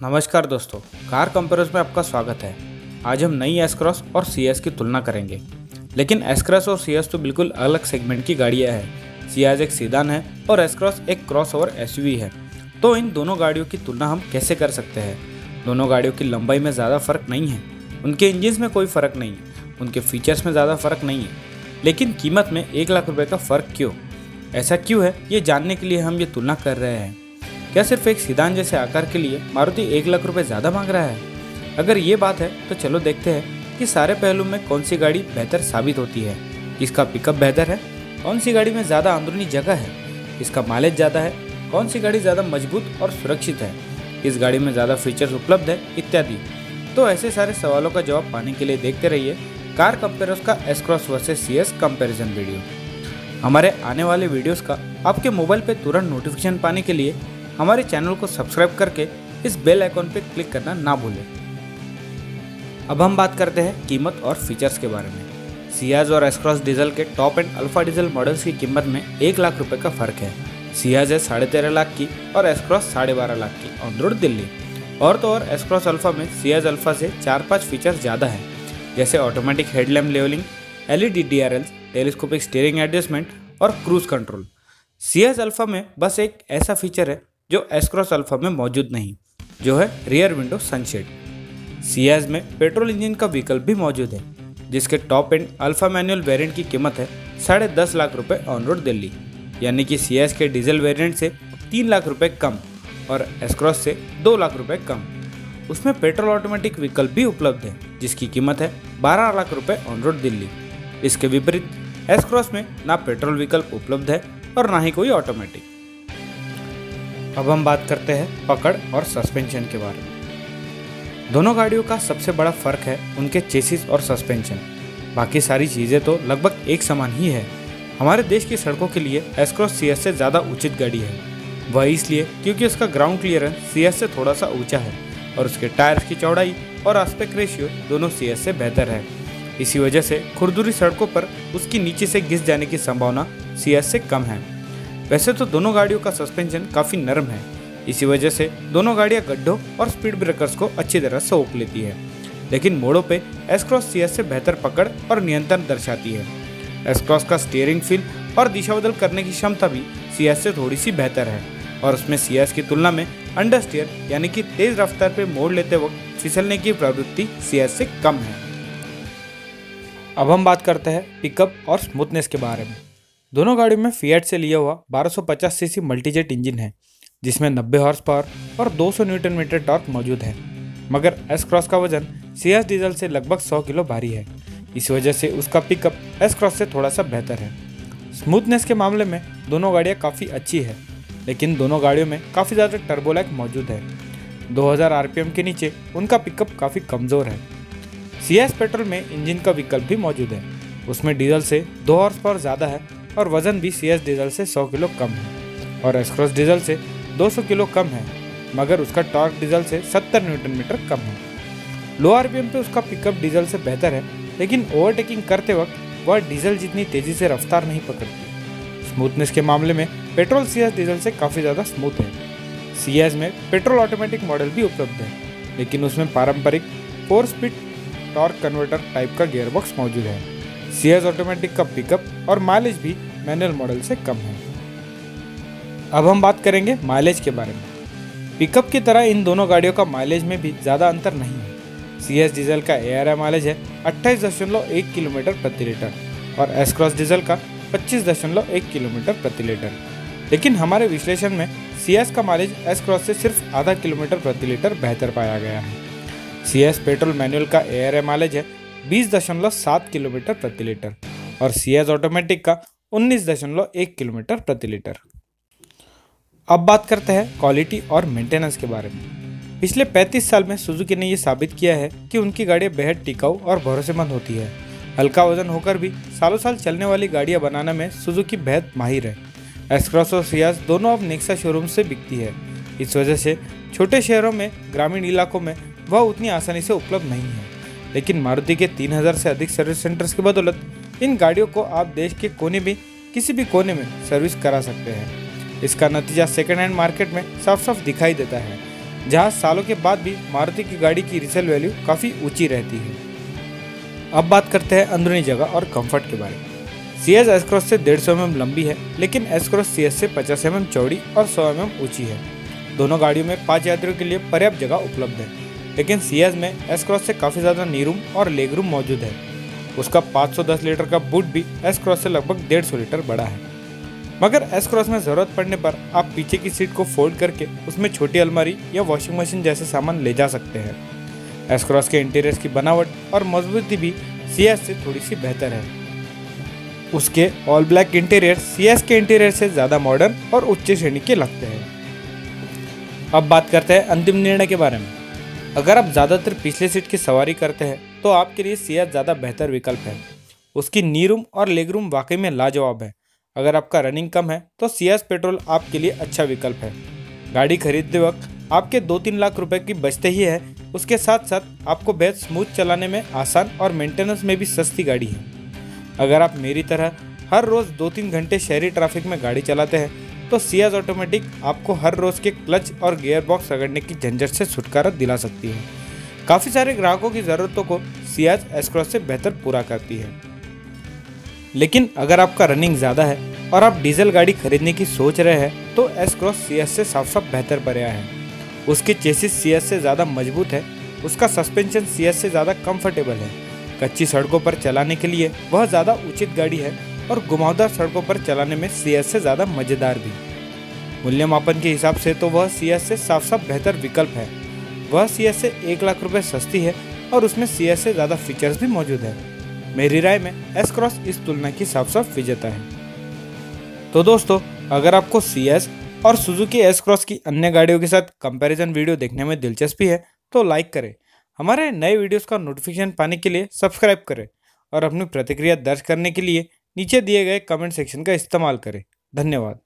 नमस्कार दोस्तों, car compares में आपका स्वागत है। आज हम नई एस क्रॉस और सी एस की तुलना करेंगे। लेकिन एस क्रॉस और सी एस तो बिल्कुल अलग सेगमेंट की गाड़ियां हैं। सी एस एक सीडान है और एस क्रॉस एक क्रॉसओवर एसयूवी है। तो इन दोनों गाड़ियों की तुलना हम कैसे कर सकते हैं? दोनों गाड़ियों की लंबाई में ज़्यादा फर्क नहीं है, उनके इंजन में कोई फ़र्क नहीं है, उनके फीचर्स में ज़्यादा फर्क नहीं है, लेकिन कीमत में 1 लाख रुपये का फ़र्क क्यों? ऐसा क्यों है, ये जानने के लिए हम ये तुलना कर रहे हैं। क्या सिर्फ एक सीडान जैसे आकार के लिए मारुति 1 लाख रुपए ज़्यादा मांग रहा है? अगर ये बात है तो चलो देखते हैं कि सारे पहलू में कौन सी गाड़ी बेहतर साबित होती है। किसका पिकअप बेहतर है, कौन सी गाड़ी में ज़्यादा अंदरूनी जगह है, किसका माइलेज ज़्यादा है, कौन सी गाड़ी ज़्यादा मजबूत और सुरक्षित है, किस गाड़ी में ज़्यादा फीचर्स उपलब्ध है, इत्यादि। तो ऐसे सारे सवालों का जवाब पाने के लिए देखते रहिए कार कंपेयर्स का S cross versus C S comparison video. हमारे आने वाले वीडियोस का आपके मोबाइल पर तुरंत नोटिफिकेशन पाने के लिए हमारे चैनल को सब्सक्राइब करके इस बेल आइकॉन पर क्लिक करना ना भूलें। अब हम बात करते हैं कीमत और फीचर्स के बारे में। सियाज और एस क्रॉस डीजल के top and alpha diesel models की कीमत में 1 लाख रुपए का फर्क है। सियाज है 13.5 लाख की और एस क्रॉस 12.5 लाख की ऑन रोड दिल्ली। और तो और एस क्रॉस अल्फा में सियाज अल्फा से 4-5 फीचर्स ज़्यादा हैं, जैसे automatic headlamp levelling, LED DRLs, telescopic steering adjustment और क्रूज कंट्रोल। सियाज अल्फा में बस एक ऐसा फीचर है जो एस क्रॉस अल्फा में मौजूद नहीं, जो है रियर विंडो सनशेड। सियाज में पेट्रोल इंजन का विकल्प भी मौजूद है, जिसके top and alpha manual variant की कीमत है 10.5 लाख रुपए ऑन रोड दिल्ली, यानी कि सियाज के डीजल वेरिएंट से 3 लाख रुपए कम और एस क्रॉस से 2 लाख रुपए कम। उसमें पेट्रोल ऑटोमेटिक विकल्प भी उपलब्ध है, जिसकी कीमत है 12 लाख रुपए ऑन रोड दिल्ली। इसके विपरीत एस क्रॉस में ना पेट्रोल विकल्प उपलब्ध है और ना ही कोई ऑटोमेटिक। अब हम बात करते हैं पकड़ और सस्पेंशन के बारे में। दोनों गाड़ियों का सबसे बड़ा फर्क है उनके चेसिस और सस्पेंशन। बाकी सारी चीज़ें तो लगभग एक समान ही है। हमारे देश की सड़कों के लिए एस क्रॉस सी एस से ज़्यादा उचित गाड़ी है। वह इसलिए क्योंकि उसका ग्राउंड क्लियरेंस सी एस से थोड़ा सा ऊंचा है और उसके टायर्स की चौड़ाई और आस्पेक्ट रेशियो दोनों सी एस से बेहतर है। इसी वजह से खुरदुरी सड़कों पर उसकी नीचे से घिस जाने की संभावना सी एस से कम है। वैसे तो दोनों गाड़ियों का सस्पेंशन काफ़ी नरम है, इसी वजह से दोनों गाड़ियां गड्ढों और स्पीड ब्रेकर्स को अच्छी तरह से रोक लेती है। लेकिन मोड़ों पे एस क्रॉस सी एस से बेहतर पकड़ और नियंत्रण दर्शाती है। एस क्रॉस का स्टीयरिंग फील और दिशा बदल करने की क्षमता भी सी एस से थोड़ी सी बेहतर है और उसमें सी एस की तुलना में अंडर स्टीयर यानी कि तेज रफ्तार पर मोड़ लेते वक्त फिसलने की प्रवृत्ति सी एस से कम है। अब हम बात करते हैं पिकअप और स्मूथनेस के बारे में। दोनों गाड़ियों में फिएट से लिया हुआ 1250 सीसी मल्टीजेट इंजन है, जिसमें 90 हॉर्स पावर और 200 न्यूटन मीटर टॉर्क मौजूद है। मगर एस क्रॉस का वजन सी एस डीजल से लगभग 100 किलो भारी है, इस वजह से उसका पिकअप एस क्रॉस से थोड़ा सा बेहतर है। स्मूथनेस के मामले में दोनों गाड़ियाँ काफ़ी अच्छी है, लेकिन दोनों गाड़ियों में काफ़ी ज़्यादा टर्बोलैक मौजूद है। 2000 RPM के नीचे उनका पिकअप काफ़ी कमज़ोर है। सी एस पेट्रोल में इंजन का विकल्प भी मौजूद है, उसमें डीजल से 2 हॉर्स पावर ज़्यादा है और वजन भी सी एस डीजल से 100 किलो कम है और एस क्रॉस डीजल से 200 किलो कम है, मगर उसका टॉर्क डीजल से 70 न्यूटन मीटर कम है। लो आरपीएम पे उसका पिकअप डीजल से बेहतर है, लेकिन ओवरटेकिंग करते वक्त वह डीजल जितनी तेज़ी से रफ्तार नहीं पकड़ती। स्मूथनेस के मामले में पेट्रोल सी एस डीजल से काफ़ी ज़्यादा स्मूथ है। सी एस में पेट्रोल ऑटोमेटिक मॉडल भी उपलब्ध है, लेकिन उसमें पारंपरिक 4 स्पीड टॉर्क कन्वर्टर टाइप का गियरबॉक्स मौजूद है। सी एस ऑटोमेटिक का पिकअप और माइलेज भी मैनुअल मॉडल से कम है। अब हम बात करेंगे माइलेज के बारे में। पिकअप की तरह इन दोनों गाड़ियों का माइलेज में भी ज़्यादा अंतर नहीं है। सी एस डीजल का ARI माइलेज है 28.1 किलोमीटर प्रति लीटर और एस क्रॉस डीजल का 25.1 किलोमीटर प्रति लीटर। लेकिन हमारे विश्लेषण में सी एस का माइलेज एस क्रॉस से सिर्फ आधा किलोमीटर प्रति लीटर बेहतर पाया गया है। सी एस पेट्रोल मैनुअल का ARI माइलेज है 20.7 किलोमीटर प्रति लीटर और सी एस ऑटोमेटिक का 19.1 किलोमीटर प्रति लीटर। अब बात करते हैं क्वालिटी और मेंटेनेंस के बारे में। पिछले 35 साल में सुजुकी ने यह साबित किया है कि उनकी गाड़ियाँ बेहद टिकाऊ और भरोसेमंद होती है। हल्का वजन होकर भी सालों साल चलने वाली गाड़ियाँ बनाने में सुजुकी बेहद माहिर है। एस क्रॉस और सियाज दोनों अब नेक्सा शोरूम से बिकती है। इस वजह से छोटे शहरों में, ग्रामीण इलाकों में वह उतनी आसानी से उपलब्ध नहीं है। लेकिन मारुति के 3000 से अधिक सर्विस सेंटर्स की बदौलत इन गाड़ियों को आप देश के किसी भी कोने में सर्विस करा सकते हैं। इसका नतीजा सेकेंड हैंड मार्केट में साफ साफ दिखाई देता है। जहां सालों के बाद भी मारुति की गाड़ी की रीसेल वैल्यू काफ़ी ऊंची रहती है। अब बात करते हैं अंदरूनी जगह और कंफर्ट के बारे में। CS S-Cross से 150 mm लंबी है, लेकिन S-Cross CS से 50 mm चौड़ी और 100 mm ऊंची है। दोनों गाड़ियों में 5 यात्रियों के लिए पर्याप्त जगह उपलब्ध है, लेकिन CS में S-Cross से काफ़ी ज़्यादा नी रूम और लेग रूम मौजूद है। उसका 510 लीटर का बूट भी S-Cross से लगभग 150 लीटर बड़ा है। मगर S-Cross में ज़रूरत पड़ने पर आप पीछे की सीट को फोल्ड करके उसमें छोटी अलमारी या वॉशिंग मशीन जैसे सामान ले जा सकते हैं। S-Cross के इंटीरियर की बनावट और मजबूती भी CS से थोड़ी सी बेहतर है। उसके ऑल ब्लैक इंटीरियर CS के इंटीरियर से ज़्यादा मॉडर्न और उच्च श्रेणी के लगते हैं। अब बात करते हैं अंतिम निर्णय के बारे में। अगर आप ज़्यादातर पिछले सीट की सवारी करते हैं तो आपके लिए CS ज़्यादा बेहतर विकल्प है। उसकी नी रूम और लेग रूम वाकई में लाजवाब है। अगर आपका रनिंग कम है तो CS पेट्रोल आपके लिए अच्छा विकल्प है। गाड़ी खरीदते वक्त आपके 2-3 लाख रुपए की बचते ही है, उसके साथ साथ आपको बेहद स्मूथ चलाने में आसान और मेंटेनेंस में भी सस्ती गाड़ी है। अगर आप मेरी तरह हर रोज़ 2-3 घंटे शहरी ट्रैफिक में गाड़ी चलाते हैं तो CS ऑटोमेटिक आपको हर रोज़ के क्लच और गियर बॉक्स रगड़ने की झंझट से छुटकारा दिला सकती है। काफ़ी सारे ग्राहकों की ज़रूरतों को CS S-Cross से बेहतर पूरा करती है। लेकिन अगर आपका रनिंग ज़्यादा है और आप डीजल गाड़ी खरीदने की सोच रहे हैं तो S-Cross CS से साफ साफ बेहतर पर्याय है। उसकी चेसिस CS से ज़्यादा मजबूत है, उसका सस्पेंशन CS से ज़्यादा कंफर्टेबल है, कच्ची सड़कों पर चलाने के लिए वह ज़्यादा उचित गाड़ी है और घुमावदार सड़कों पर चलाने में CS से ज़्यादा मज़ेदार भी। मूल्यमापन के हिसाब से तो वह CS से साफ साफ बेहतर विकल्प है। वह CS से 1 लाख रुपए सस्ती है और उसमें CS से ज़्यादा फीचर्स भी मौजूद है। मेरी राय में S-Cross इस तुलना की साफ साफ विजेता है। तो दोस्तों, अगर आपको CS और सुजुकी S-Cross की अन्य गाड़ियों के साथ कंपैरिजन वीडियो देखने में दिलचस्पी है तो लाइक करें, हमारे नए वीडियोस का नोटिफिकेशन पाने के लिए सब्सक्राइब करें और अपनी प्रतिक्रिया दर्ज करने के लिए नीचे दिए गए कमेंट सेक्शन का इस्तेमाल करें। धन्यवाद।